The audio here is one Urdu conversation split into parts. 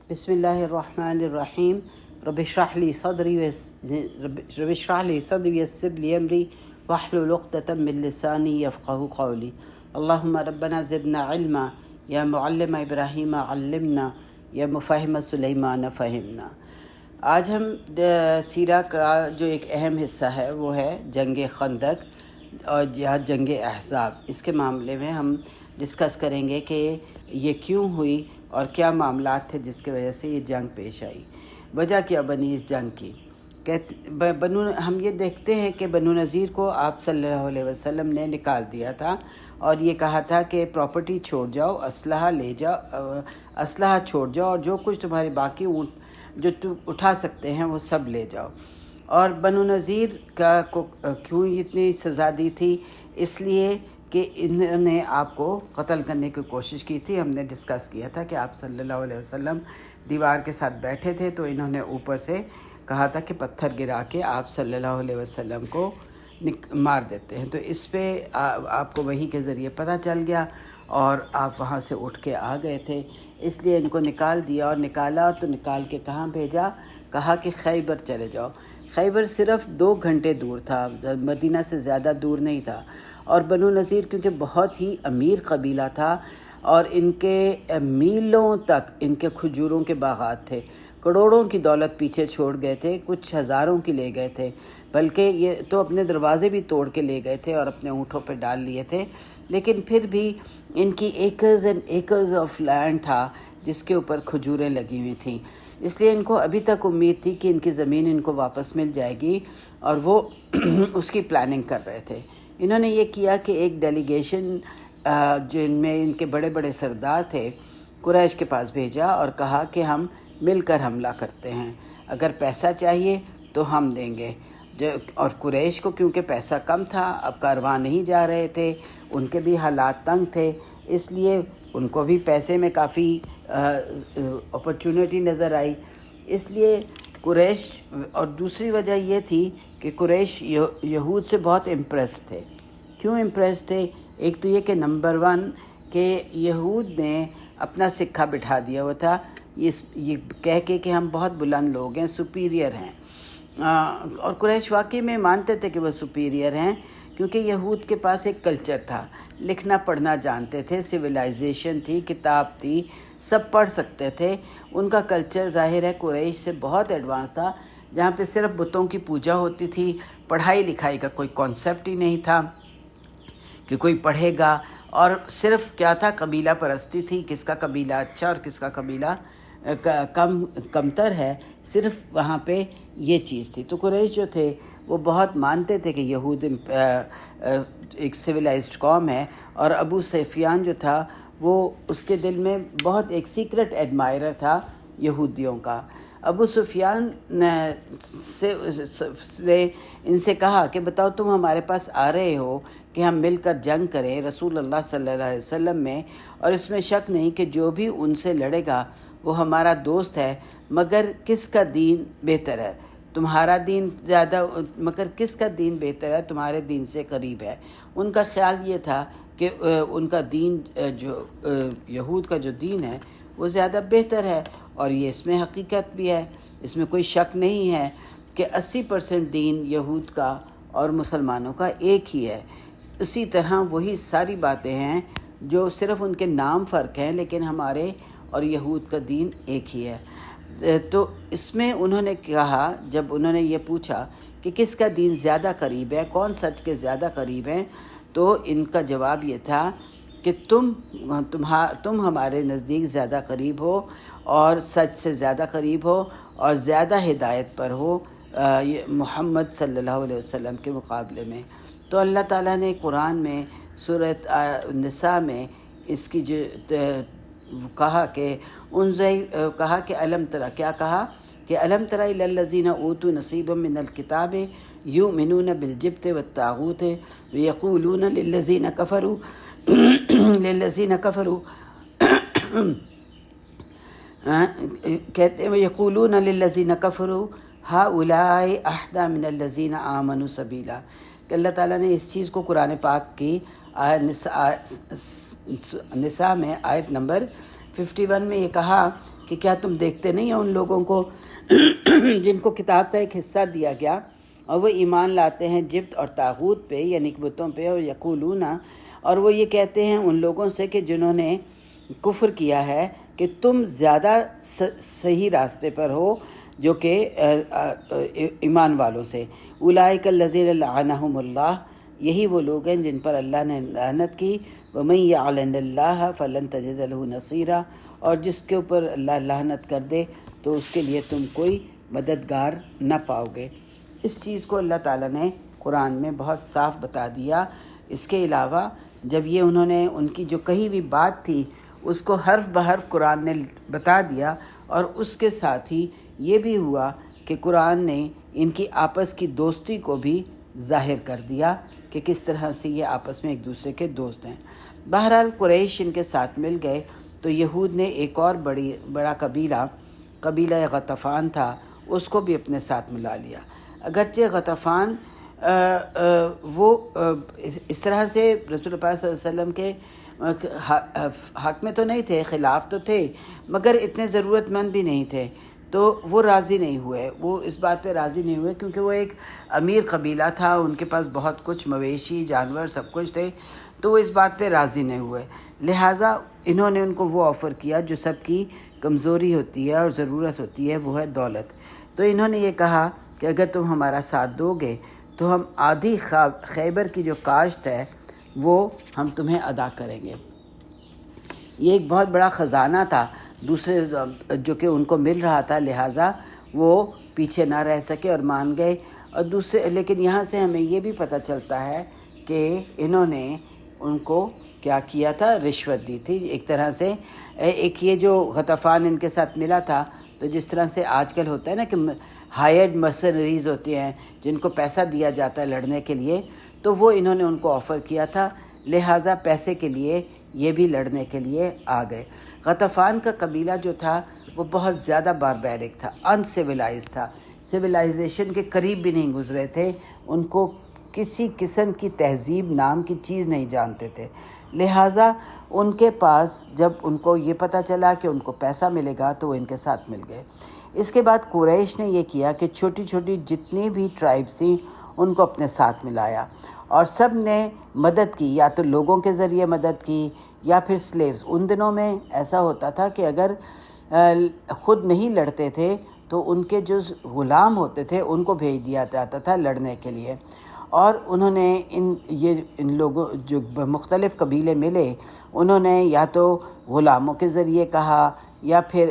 بسم اللہ الرحمن الرحیم رب اشرح لی صدری ویسر لی امری واحلل عقدۃ من لسانی یفقہوا قولی اللہم ربنا زدنا علما یا معلم ابراہیم علمنا یا مفہم سلیمان فہمنا۔ آج ہم سیرہ کا جو ایک اہم حصہ ہے وہ ہے جنگ خندق اور یا جنگ احزاب۔ اس کے معاملے میں ہم ڈسکس کریں گے کہ یہ کیوں ہوئی اور کیا معاملات تھے جس کی وجہ سے یہ جنگ پیش آئی، وجہ کیا بنی اس جنگ کی۔ ہم یہ دیکھتے ہیں کہ بنو نذیر کو آپ صلی اللہ علیہ وسلم نے نکال دیا تھا اور یہ کہا تھا کہ پراپرٹی چھوڑ جاؤ، اسلحہ لے جاؤ، اسلحہ چھوڑ جاؤ اور جو کچھ تمہارے باقی جو اٹھا سکتے ہیں وہ سب لے جاؤ۔ اور بنو نذیر کو کیوں اتنی سزا دی تھی؟ اس لیے کہ انہوں نے آپ کو قتل کرنے کی کوشش کی تھی۔ ہم نے ڈسکس کیا تھا کہ آپ صلی اللہ علیہ وسلم دیوار کے ساتھ بیٹھے تھے تو انہوں نے اوپر سے کہا تھا کہ پتھر گرا کے آپ صلی اللہ علیہ وسلم کو مار دیتے ہیں۔ تو اس پہ آپ کو وحی کے ذریعے پتہ چل گیا اور آپ وہاں سے اٹھ کے آ گئے تھے، اس لیے ان کو نکال دیا اور نکالا تو نکال کے کہاں بھیجا؟ کہا کہ خیبر چلے جاؤ۔ خیبر صرف 2 گھنٹے دور تھا، مدینہ سے زیادہ دور نہیں تھا، اور بنو نذیر کیونکہ بہت ہی امیر قبیلہ تھا اور ان کے میلوں تک ان کے کھجوروں کے باغات تھے، کروڑوں کی دولت پیچھے چھوڑ گئے تھے، کچھ ہزاروں کی لے گئے تھے، بلکہ یہ تو اپنے دروازے بھی توڑ کے لے گئے تھے اور اپنے اونٹوں پہ ڈال لیے تھے، لیکن پھر بھی ان کی acres and acres of land تھا جس کے اوپر کھجوریں لگی ہوئی تھیں، اس لیے ان کو ابھی تک امید تھی کہ ان کی زمین ان کو واپس مل جائے گی اور وہ اس کی پلاننگ کر رہے تھے۔ انہوں نے یہ کیا کہ ایک ڈیلیگیشن جن میں ان کے بڑے بڑے سردار تھے قریش کے پاس بھیجا اور کہا کہ ہم مل کر حملہ کرتے ہیں، اگر پیسہ چاہیے تو ہم دیں گے۔ اور قریش کو کیونکہ پیسہ کم تھا، اب کارواں نہیں جا رہے تھے، ان کے بھی حالات تنگ تھے، اس لیے ان کو بھی پیسے میں کافی اپرچونٹی نظر آئی، اس لیے قریش۔ اور دوسری وجہ یہ تھی کہ قریش یہود سے بہت امپریس تھے۔ کیوں امپریس تھے؟ ایک تو یہ کہ نمبر 1 کہ یہود نے اپنا سکہ بٹھا دیا ہوا تھا یہ کہہ کے کہ ہم بہت بلند لوگ ہیں، سپیریئر ہیں، اور قریش واقعی میں مانتے تھے کہ وہ سپیریئر ہیں کیونکہ یہود کے پاس ایک کلچر تھا، لکھنا پڑھنا جانتے تھے، سویلائزیشن تھی، کتاب تھی، سب پڑھ سکتے تھے۔ ان کا کلچر ظاہر ہے قریش سے بہت ایڈوانس تھا، جہاں پہ صرف بتوں کی پوجا ہوتی تھی، پڑھائی لکھائی کا کوئی کانسیپٹ ہی نہیں تھا کہ کوئی پڑھے گا، اور صرف کیا تھا؟ قبیلہ پرستی تھی، کس کا قبیلہ اچھا اور کس کا قبیلہ کمتر ہے، صرف وہاں پہ یہ چیز تھی۔ تو قریش جو تھے وہ بہت مانتے تھے کہ یہود ایک سویلائزڈ قوم ہے، اور ابو سفیان جو تھا وہ اس کے دل میں بہت ایک سیکرٹ ایڈمائرر تھا یہودیوں کا۔ ابو سفیان نے ان سے کہا کہ بتاؤ تم ہمارے پاس آ رہے ہو کہ ہم مل کر جنگ کریں رسول اللہ صلی اللہ علیہ وسلم میں، اور اس میں شک نہیں کہ جو بھی ان سے لڑے گا وہ ہمارا دوست ہے، مگر کس کا دین بہتر ہے؟ تمہارا دین زیادہ، مگر کس کا دین بہتر ہے؟ تمہارے دین سے قریب ہے۔ ان کا خیال یہ تھا کہ ان کا دین جو یہود کا جو دین ہے وہ زیادہ بہتر ہے، اور یہ اس میں حقیقت بھی ہے، اس میں کوئی شک نہیں ہے کہ 80% دین یہود کا اور مسلمانوں کا ایک ہی ہے۔ اسی طرح وہی ساری باتیں ہیں جو صرف ان کے نام فرق ہیں، لیکن ہمارے اور یہود کا دین ایک ہی ہے۔ تو اس میں انہوں نے کہا، جب انہوں نے یہ پوچھا کہ کس کا دین زیادہ قریب ہے، کون سچ کے زیادہ قریب ہیں، تو ان کا جواب یہ تھا کہ تم ہمارے نزدیک زیادہ قریب ہو اور سچ سے زیادہ قریب ہو اور زیادہ ہدایت پر ہو محمد صلی اللہ علیہ وسلم کے مقابلے میں۔ تو اللہ تعالیٰ نے قرآن میں سورۃ نساء میں اس کی جو کہا کہ الم ترى، کیا کہا کہ الم تر الی الذین اوتوا نصیبا من الکتاب یؤمنون بالجبت والطاغوت ویقولون للذین کفروا کہتے ہیں یقولون للذین کفروا ہؤلاء اہدی من الذین آمنوا سبیلا، کہ اللہ تعالیٰ نے اس چیز کو قرآن پاک کی نساء میں آیت نمبر 51 میں یہ کہا کہ کیا تم دیکھتے نہیں ہیں ان لوگوں کو جن کو کتاب کا ایک حصہ دیا گیا اور وہ ایمان لاتے ہیں جبت اور طاغوت پہ یعنی بتوں پہ، اور یقولون، اور وہ یہ کہتے ہیں ان لوگوں سے کہ جنہوں نے کفر کیا ہے کہ تم زیادہ صحیح راستے پر ہو جو کہ ایمان والوں سے۔ اولئک الذین لعنہم اللہ، یہی وہ لوگ ہیں جن پر اللہ نے لعنت کی۔ ومن یعلن اللہ فلن تجد له نصیرا، اور جس کے اوپر اللہ لعنت کر دے تو اس کے لیے تم کوئی مددگار نہ پاؤ گے۔ اس چیز کو اللہ تعالیٰ نے قرآن میں بہت صاف بتا دیا۔ اس کے علاوہ جب یہ انہوں نے ان کی جو کہی ہوئی بات تھی اس کو حرف بحرف قرآن نے بتا دیا، اور اس کے ساتھ ہی یہ بھی ہوا کہ قرآن نے ان کی آپس کی دوستی کو بھی ظاہر کر دیا کہ کس طرح سے یہ آپس میں ایک دوسرے کے دوست ہیں۔ بہرحال قریش ان کے ساتھ مل گئے تو یہود نے ایک اور بڑا قبیلہ غطفان تھا، اس کو بھی اپنے ساتھ ملا لیا۔ اگرچہ غطفان وہ اس طرح سے رسول پاک صلی اللہ علیہ وسلم کے حق میں تو نہیں تھے، خلاف تو تھے، مگر اتنے ضرورت مند بھی نہیں تھے، تو وہ راضی نہیں ہوئے، وہ اس بات پہ راضی نہیں ہوئے کیونکہ وہ ایک امیر قبیلہ تھا، ان کے پاس بہت کچھ مویشی جانور سب کچھ تھے، تو وہ اس بات پہ راضی نہیں ہوئے۔ لہٰذا انہوں نے ان کو وہ آفر کیا جو سب کی کمزوری ہوتی ہے اور ضرورت ہوتی ہے، وہ ہے دولت۔ تو انہوں نے یہ کہا کہ اگر تم ہمارا ساتھ دو گے تو ہم آدھی خیبر کی جو کاشت ہے وہ ہم تمہیں ادا کریں گے۔ یہ ایک بہت بڑا خزانہ تھا دوسرے جو کہ ان کو مل رہا تھا، لہٰذا وہ پیچھے نہ رہ سکے اور مان گئے۔ اور لیکن یہاں سے ہمیں یہ بھی پتہ چلتا ہے کہ انہوں نے ان کو کیا کیا تھا، رشوت دی تھی ایک طرح سے۔ ایک یہ جو غطفان ان کے ساتھ ملا تھا تو جس طرح سے آج کل ہوتا ہے نا کہ ہائرڈ مرسنریز ہوتی ہیں جن کو پیسہ دیا جاتا ہے لڑنے کے لیے، تو وہ انہوں نے ان کو آفر کیا تھا، لہٰذا پیسے کے لیے یہ بھی لڑنے کے لیے آ گئے۔ غطفان کا قبیلہ جو تھا وہ بہت زیادہ باربیرک تھا، ان سویلائز تھا، سویلائزیشن کے قریب بھی نہیں گزرے تھے، ان کو کسی قسم کی تہذیب نام کی چیز نہیں جانتے تھے، لہٰذا ان کے پاس جب ان کو یہ پتہ چلا کہ ان کو پیسہ ملے گا تو وہ ان کے ساتھ مل گئے۔ اس کے بعد قریش نے یہ کیا کہ چھوٹی چھوٹی جتنی بھی ٹرائبس تھیں ان کو اپنے ساتھ ملایا، اور سب نے مدد کی، یا تو لوگوں کے ذریعے مدد کی یا پھر سلیوز۔ ان دنوں میں ایسا ہوتا تھا کہ اگر خود نہیں لڑتے تھے تو ان کے جو غلام ہوتے تھے ان کو بھیج دیا جاتا تھا لڑنے کے لیے، اور انہوں نے ان لوگوں جو مختلف قبیلے ملے انہوں نے یا تو غلاموں کے ذریعے کہا یا پھر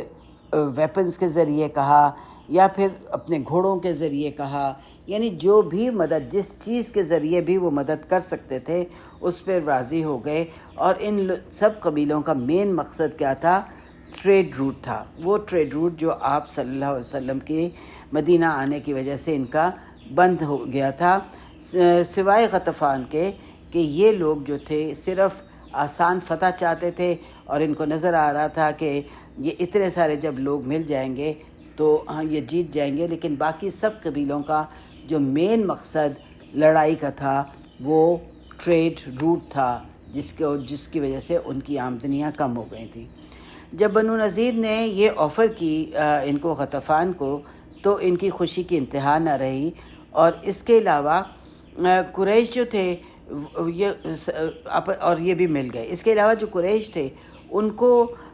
ویپنز کے ذریعے کہا یا پھر اپنے گھوڑوں کے ذریعے کہا، یعنی جو بھی مدد جس چیز کے ذریعے بھی وہ مدد کر سکتے تھے اس پہ راضی ہو گئے۔ اور ان سب قبیلوں کا مین مقصد کیا تھا؟ ٹریڈ روٹ تھا، وہ ٹریڈ روٹ جو آپ صلی اللہ علیہ وسلم کے مدینہ آنے کی وجہ سے ان کا بند ہو گیا تھا، سوائے غطفان کے کہ یہ لوگ جو تھے صرف آسان فتح چاہتے تھے، اور ان کو نظر آ رہا تھا کہ یہ اتنے سارے جب لوگ مل جائیں گے تو ہاں یہ جیت جائیں گے، لیکن باقی سب قبیلوں کا جو مین مقصد لڑائی کا تھا وہ ٹریڈ روٹ تھا، جس کی وجہ سے ان کی آمدنیاں کم ہو گئی تھیں۔ جب بنو نذیر نے یہ آفر کی ان کو غطفان کو تو ان کی خوشی کی انتہا نہ رہی، اور اس کے علاوہ قریش جو تھے اور یہ بھی مل گئے۔ اس کے علاوہ جو قریش تھے ان کو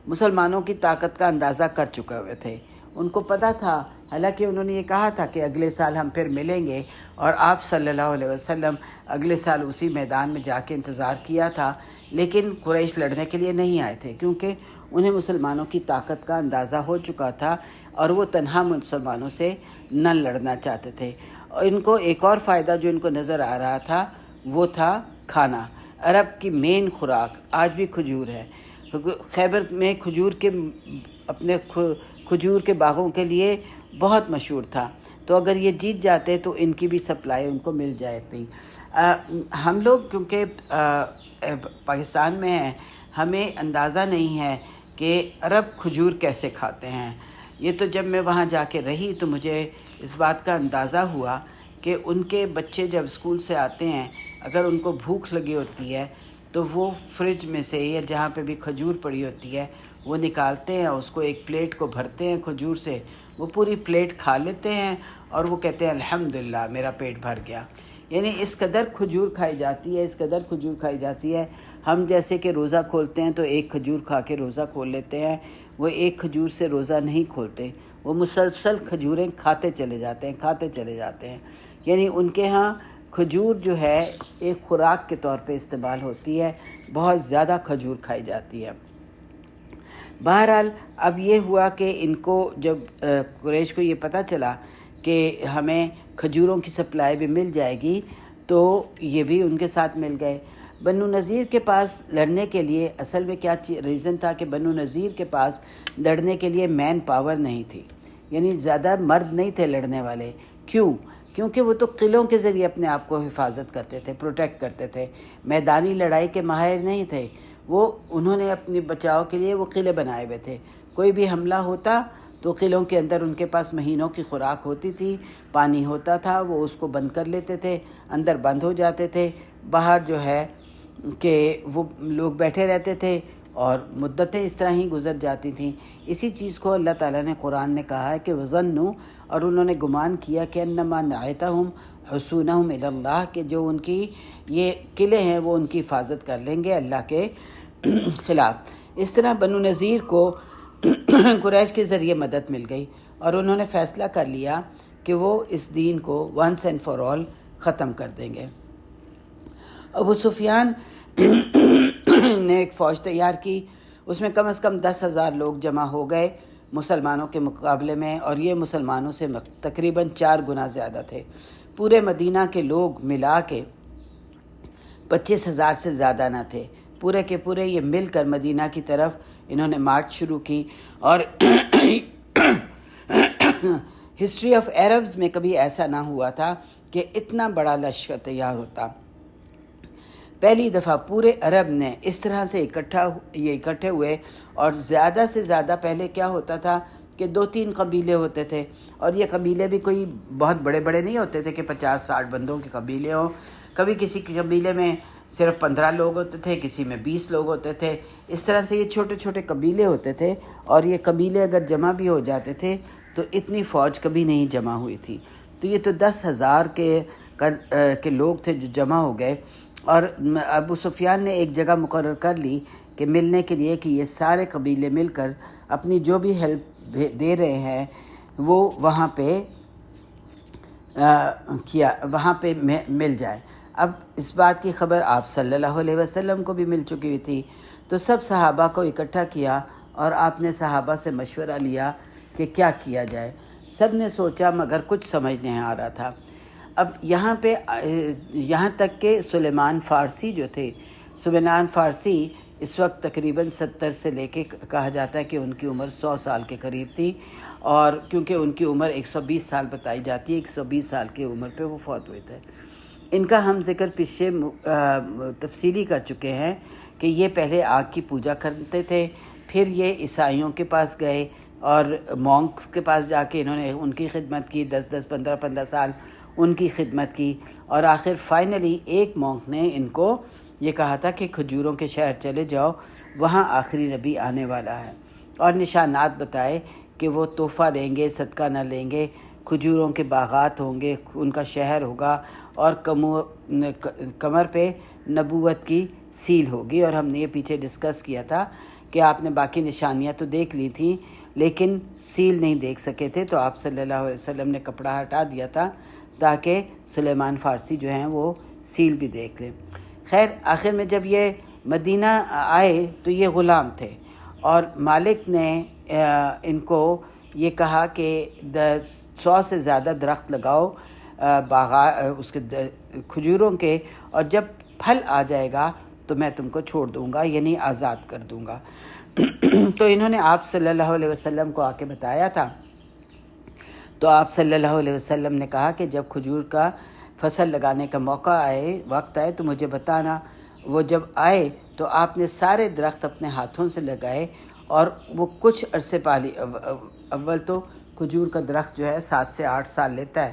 مسلمانوں کی طاقت کا اندازہ کر چکے ہوئے تھے، ان کو پتہ تھا، حالانکہ انہوں نے یہ کہا تھا کہ اگلے سال ہم پھر ملیں گے، اور آپ صلی اللہ علیہ وسلم اگلے سال اسی میدان میں جا کے انتظار کیا تھا، لیکن قریش لڑنے کے لیے نہیں آئے تھے کیونکہ انہیں مسلمانوں کی طاقت کا اندازہ ہو چکا تھا اور وہ تنہا مسلمانوں سے نہ لڑنا چاہتے تھے۔ اور ان کو ایک اور فائدہ جو ان کو نظر آ رہا تھا وہ تھا کھانا۔ عرب کی مین خوراک آج بھی کھجور ہے، خیبر میں اپنے کھجور کے باغوں کے لیے بہت مشہور تھا، تو اگر یہ جیت جاتے تو ان کی بھی سپلائی ان کو مل جاتی۔ ہم لوگ کیونکہ پاکستان میں ہیں، ہمیں اندازہ نہیں ہے کہ عرب کھجور کیسے کھاتے ہیں۔ یہ تو جب میں وہاں جا کے رہی تو مجھے اس بات کا اندازہ ہوا کہ ان کے بچے جب اسکول سے آتے ہیں اگر ان کو بھوک لگی ہوتی ہے تو وہ فریج میں سے یا جہاں پہ بھی کھجور پڑی ہوتی ہے وہ نکالتے ہیں، اس کو ایک پلیٹ کو بھرتے ہیں کھجور سے، وہ پوری پلیٹ کھا لیتے ہیں اور وہ کہتے ہیں الحمدللہ میرا پیٹ بھر گیا۔ یعنی اس قدر کھجور کھائی جاتی ہے، اس قدر کھجور کھائی جاتی ہے۔ ہم جیسے کہ روزہ کھولتے ہیں تو ایک کھجور کھا کے روزہ کھول لیتے ہیں، وہ ایک کھجور سے روزہ نہیں کھولتے، وہ مسلسل کھجوریں کھاتے چلے جاتے ہیں۔ یعنی ان کے ہاں کھجور جو ہے ایک خوراک کے طور پہ استعمال ہوتی ہے، بہت زیادہ کھجور کھائی جاتی ہے۔ بہرحال اب یہ ہوا کہ ان کو جب قریش کو یہ پتہ چلا کہ ہمیں کھجوروں کی سپلائی بھی مل جائے گی تو یہ بھی ان کے ساتھ مل گئے۔ بنو نذیر کے پاس لڑنے کے لیے اصل میں کیا ریزن تھا کہ بنو نذیر کے پاس لڑنے کے لیے مین پاور نہیں تھی، یعنی زیادہ مرد نہیں تھے لڑنے والے۔ کیونکہ وہ تو قلعوں کے ذریعے اپنے آپ کو حفاظت کرتے تھے، پروٹیکٹ کرتے تھے، میدانی لڑائی کے ماہر نہیں تھے وہ۔ انہوں نے اپنی بچاؤ کے لیے وہ قلعے بنائے ہوئے تھے، کوئی بھی حملہ ہوتا تو قلعوں کے اندر ان کے پاس مہینوں کی خوراک ہوتی تھی، پانی ہوتا تھا، وہ اس کو بند کر لیتے تھے، اندر بند ہو جاتے تھے، باہر جو ہے کہ وہ لوگ بیٹھے رہتے تھے اور مدتیں اس طرح ہی گزر جاتی تھیں۔ اسی چیز کو اللہ تعالیٰ نے قرآن نے کہا ہے کہ وَظَنُّوا، اور انہوں نے گمان کیا کہ انما نعیتہم حصونہم الی اللہ، کہ جو ان کی یہ قلعے ہیں وہ ان کی حفاظت کر لیں گے اللہ کے خلاف۔ اس طرح بنو نذیر کو قریش کے ذریعے مدد مل گئی اور انہوں نے فیصلہ کر لیا کہ وہ اس دین کو ونس اینڈ فار آل ختم کر دیں گے۔ ابو سفیان نے ایک فوج تیار کی، اس میں کم از کم 10,000 لوگ جمع ہو گئے مسلمانوں کے مقابلے میں، اور یہ مسلمانوں سے تقریباً 4 گنا زیادہ تھے۔ پورے مدینہ کے لوگ ملا کے 25,000 سے زیادہ نہ تھے، پورے کے پورے یہ مل کر مدینہ کی طرف انہوں نے مارچ شروع کی۔ اور ہسٹری آف عربز میں کبھی ایسا نہ ہوا تھا کہ اتنا بڑا لشکر تیار ہوتا۔ پہلی دفعہ پورے عرب نے اس طرح سے اکٹھے ہوئے، اور زیادہ سے زیادہ پہلے کیا ہوتا تھا کہ 2-3 قبیلے ہوتے تھے، اور یہ قبیلے بھی کوئی بہت بڑے بڑے نہیں ہوتے تھے کہ 50-60 بندوں کے قبیلے ہوں۔ کبھی کسی کے قبیلے میں صرف 15 لوگ ہوتے تھے، کسی میں 20 لوگ ہوتے تھے، اس طرح سے یہ چھوٹے چھوٹے قبیلے ہوتے تھے، اور یہ قبیلے اگر جمع بھی ہو جاتے تھے تو اتنی فوج کبھی نہیں جمع ہوئی تھی۔ تو یہ تو 10,000 کے لوگ تھے جو جمع ہو گئے، اور ابو سفیان نے ایک جگہ مقرر کر لی کہ ملنے کے لیے کہ یہ سارے قبیلے مل کر اپنی جو بھی ہیلپ دے رہے ہیں وہ وہاں پہ مل جائے۔ اب اس بات کی خبر آپ صلی اللہ علیہ وسلم کو بھی مل چکی ہوئی تھی، تو سب صحابہ کو اکٹھا کیا اور آپ نے صحابہ سے مشورہ لیا کہ کیا کیا جائے۔ سب نے سوچا مگر کچھ سمجھ نہیں آ رہا تھا۔ اب یہاں تک کہ سلیمان فارسی جو تھے، سلیمان فارسی اس وقت تقریباً 70 سے لے کے کہا جاتا ہے کہ ان کی عمر 100 سال کے قریب تھی، اور کیونکہ ان کی عمر 120 سال بتائی جاتی ہے، 120 سال کی عمر پہ وہ فوت ہوئے تھے۔ ان کا ہم ذکر پیچھے تفصیلی کر چکے ہیں کہ یہ پہلے آگ کی پوجا کرتے تھے، پھر یہ عیسائیوں کے پاس گئے اور مونکس کے پاس جا کے انہوں نے ان کی خدمت کی، 10 15 سال ان کی خدمت کی، اور آخر فائنلی ایک مونک نے ان کو یہ کہا تھا کہ کھجوروں کے شہر چلے جاؤ، وہاں آخری نبی آنے والا ہے، اور نشانات بتائے کہ وہ تحفہ لیں گے، صدقہ نہ لیں گے، کھجوروں کے باغات ہوں گے، ان کا شہر ہوگا، اور کمر پہ نبوت کی سیل ہوگی۔ اور ہم نے یہ پیچھے ڈسکس کیا تھا کہ آپ نے باقی نشانیاں تو دیکھ لی تھیں لیکن سیل نہیں دیکھ سکے تھے، تو آپ صلی اللہ علیہ وسلم نے کپڑا ہٹا دیا تھا تاکہ سلیمان فارسی جو ہیں وہ سیل بھی دیکھ لیں۔ خیر آخر میں جب یہ مدینہ آئے تو یہ غلام تھے، اور مالک نے ان کو یہ کہا کہ 100 سے زیادہ درخت لگاؤ اس کے کھجوروں کے، اور جب پھل آ جائے گا تو میں تم کو چھوڑ دوں گا، یعنی آزاد کر دوں گا۔ تو انہوں نے آپ صلی اللہ علیہ وسلم کو آ کے بتایا تھا، تو آپ صلی اللہ علیہ وسلم نے کہا کہ جب کھجور کا فصل لگانے کا وقت آئے تو مجھے بتانا۔ وہ جب آئے تو آپ نے سارے درخت اپنے ہاتھوں سے لگائے، اور وہ کچھ عرصے اول تو کھجور کا درخت جو ہے 7 سے 8 سال لیتا ہے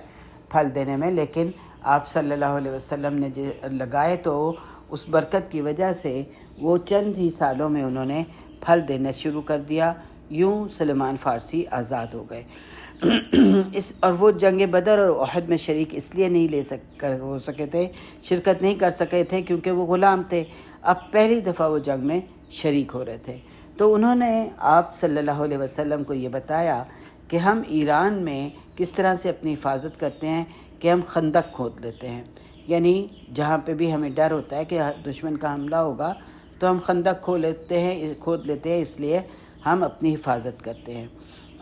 پھل دینے میں، لیکن آپ صلی اللہ علیہ وسلم نے جو لگائے تو اس برکت کی وجہ سے وہ چند ہی سالوں میں انہوں نے پھل دینا شروع کر دیا۔ یوں سلیمان فارسی آزاد ہو گئے۔ اور وہ جنگ بدر اور احد میں شریک اس لیے نہیں ہو سکے تھے، شرکت نہیں کر سکے تھے کیونکہ وہ غلام تھے۔ اب پہلی دفعہ وہ جنگ میں شریک ہو رہے تھے۔ تو انہوں نے آپ صلی اللہ علیہ وسلم کو یہ بتایا کہ ہم ایران میں کس طرح سے اپنی حفاظت کرتے ہیں کہ ہم خندق کھود لیتے ہیں، یعنی جہاں پہ بھی ہمیں ڈر ہوتا ہے کہ دشمن کا حملہ ہوگا تو ہم خندق کھود لیتے ہیں، اس لیے ہم اپنی حفاظت کرتے ہیں۔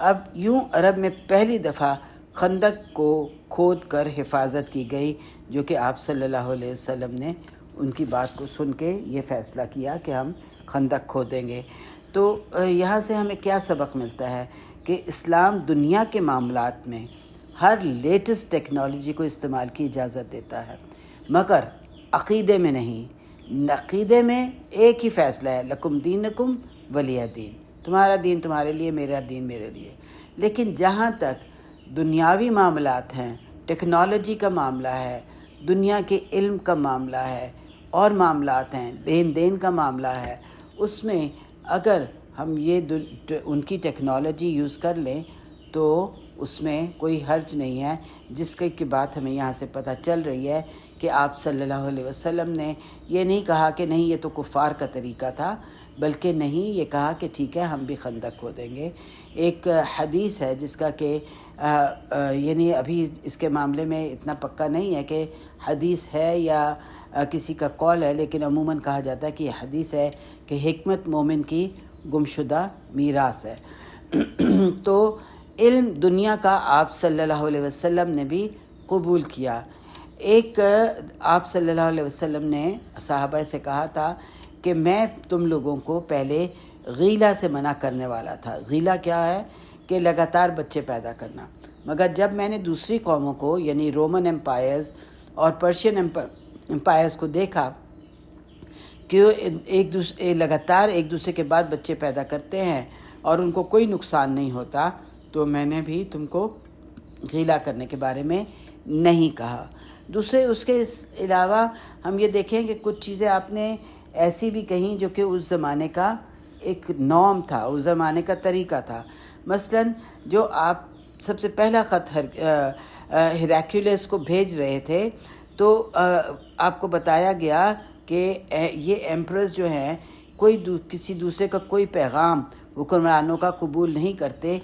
اب یوں عرب میں پہلی دفعہ خندق کو کھود کر حفاظت کی گئی، جو کہ آپ صلی اللہ علیہ وسلم نے ان کی بات کو سن کے یہ فیصلہ کیا کہ ہم خندق کھودیں گے۔ تو یہاں سے ہمیں کیا سبق ملتا ہے کہ اسلام دنیا کے معاملات میں ہر لیٹسٹ ٹیکنالوجی کو استعمال کی اجازت دیتا ہے، مگر عقیدے میں نہیں۔ عقیدے میں ایک ہی فیصلہ ہے، لکم دینکم ولی دین، تمہارا دین تمہارے لیے، میرا دین میرے لیے۔ لیکن جہاں تک دنیاوی معاملات ہیں، ٹیکنالوجی کا معاملہ ہے، دنیا کے علم کا معاملہ ہے، اور معاملات ہیں، لین دین کا معاملہ ہے، اس میں اگر ہم ان کی ٹیکنالوجی یوز کر لیں تو اس میں کوئی حرج نہیں ہے، جس کی بات ہمیں یہاں سے پتہ چل رہی ہے کہ آپ صلی اللہ علیہ وسلم نے یہ نہیں کہا کہ نہیں یہ تو کفار کا طریقہ تھا، بلکہ نہیں، یہ کہا کہ ٹھیک ہے ہم بھی خندق کھودیں گے۔ ایک حدیث ہے جس کا کہ یعنی ابھی اس کے معاملے میں اتنا پکا نہیں ہے کہ حدیث ہے یا کسی کا قول ہے، لیکن عموماً کہا جاتا ہے کہ یہ حدیث ہے کہ حکمت مومن کی گمشدہ میراث ہے۔ تو علم دنیا کا آپ صلی اللہ علیہ وسلم نے بھی قبول کیا۔ ایک آپ صلی اللہ علیہ وسلم نے صحابہ سے کہا تھا کہ میں تم لوگوں کو پہلے غیلہ سے منع کرنے والا تھا۔ غیلہ کیا ہے؟ کہ لگاتار بچے پیدا کرنا۔ مگر جب میں نے دوسری قوموں کو یعنی رومن امپائرز اور پرشین امپائرز کو دیکھا کہ لگاتار ایک دوسرے کے بعد بچے پیدا کرتے ہیں اور ان کو کوئی نقصان نہیں ہوتا، تو میں نے بھی تم کو غیلہ کرنے کے بارے میں نہیں کہا۔ اس کے علاوہ ہم یہ دیکھیں کہ کچھ چیزیں آپ نے ایسی بھی کہیں جو کہ اس زمانے کا ایک نارم تھا، اس زمانے کا طریقہ تھا۔ مثلاً جو آپ سب سے پہلا خط ہیراکلیوس کو بھیج رہے تھے تو آپ کو بتایا گیا کہ یہ ایمپررز جو ہیں کسی دوسرے کا کوئی پیغام حکمرانوں کا قبول نہیں کرتے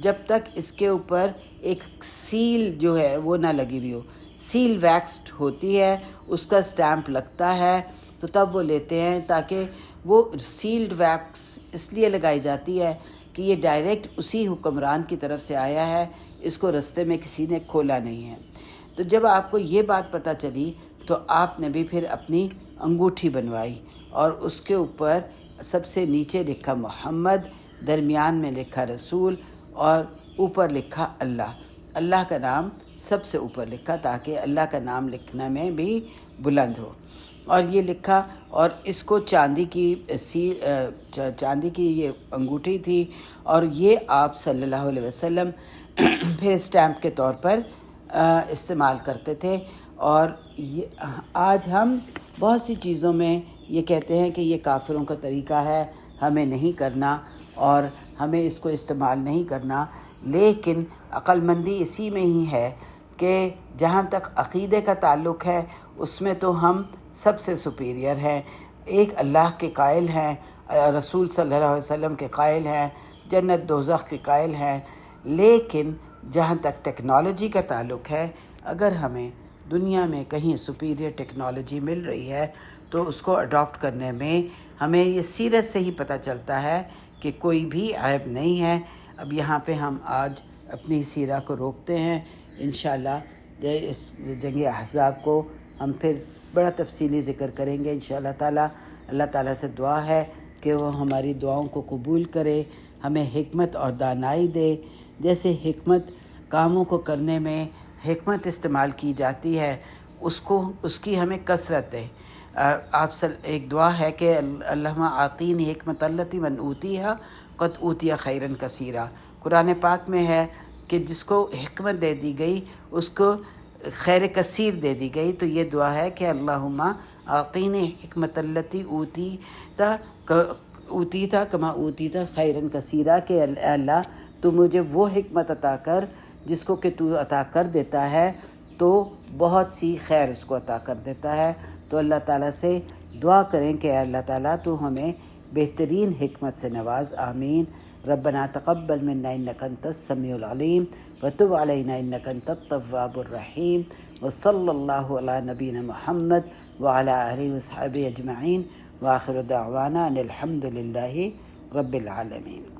جب تک اس کے اوپر ایک سیل جو ہے وہ نہ لگی ہوئی ہو۔ سیل ویکسڈ ہوتی ہے، اس کا سٹیمپ لگتا ہے تو تب وہ لیتے ہیں، تاکہ وہ سیلڈ ویکس اس لیے لگائی جاتی ہے کہ یہ ڈائریکٹ اسی حکمران کی طرف سے آیا ہے، اس کو رستے میں کسی نے کھولا نہیں ہے۔ تو جب آپ کو یہ بات پتہ چلی تو آپ نے بھی پھر اپنی انگوٹھی بنوائی اور اس کے اوپر سب سے نیچے لکھا محمد، درمیان میں لکھا رسول اور اوپر لکھا اللہ کا نام سب سے اوپر لکھا تاکہ اللہ کا نام لکھنے میں بھی بلند ہو، اور یہ لکھا، اور اس کو چاندی کی یہ انگوٹھی تھی، اور یہ آپ صلی اللہ علیہ وسلم پھر اسٹیمپ کے طور پر استعمال کرتے تھے۔ اور آج ہم بہت سی چیزوں میں یہ کہتے ہیں کہ یہ کافروں کا طریقہ ہے، ہمیں نہیں کرنا اور ہمیں اس کو استعمال نہیں کرنا، لیکن عقل مندی اسی میں ہی ہے کہ جہاں تک عقیدے کا تعلق ہے اس میں تو ہم سب سے سپیریئر ہیں، ایک اللہ کے قائل ہیں، رسول صلی اللہ علیہ وسلم کے قائل ہیں، جنت دوزخ کے قائل ہیں، لیکن جہاں تک ٹیکنالوجی کا تعلق ہے، اگر ہمیں دنیا میں کہیں سپیریئر ٹیکنالوجی مل رہی ہے تو اس کو اڈاپٹ کرنے میں ہمیں یہ سیرت سے ہی پتہ چلتا ہے کہ کوئی بھی عیب نہیں ہے۔ اب یہاں پہ ہم آج اپنی سیرہ کو روکتے ہیں، انشاءاللہ اس جنگ احزاب کو ہم پھر بڑا تفصیلی ذکر کریں گے انشاءاللہ تعالیٰ۔ اللہ تعالیٰ سے دعا ہے کہ وہ ہماری دعاؤں کو قبول کرے، ہمیں حکمت اور دانائی دے، جیسے حکمت کاموں کو کرنے میں حکمت استعمال کی جاتی ہے اس کی ہمیں کثرت دے۔ آپ ایک دعا ہے کہ اللہم آتینی حکمت اللتی من اوتیہا قد اوتیا خیرن کثیرا، قرآن پاک میں ہے کہ جس کو حکمت دے دی گئی اس کو خیر کثیر دے دی گئی۔ تو یہ دعا ہے کہ اللہم آتینی حکمت اللتی اوتیتا اوتیتا کما اوتیتا خیرن کثیرہ کہ اے اللہ تو مجھے وہ حکمت عطا کر جس کو کہ تو عطا کر دیتا ہے تو بہت سی خیر اس کو عطا کر دیتا ہے۔ تو اللہ تعالیٰ سے دعا کریں کہ اے اللہ تعالیٰ تو ہمیں بہترین حکمت سے نواز، آمین۔ ربنا تقبل منا انک انت السمیع العلیم وتب علینا انک انت التواب الرحیم، وصلی اللہ علی نبینا محمد وعلی آلہ وصحبہ اجمعین، وآخر دعوانا ان الحمد للہ رب العالمین۔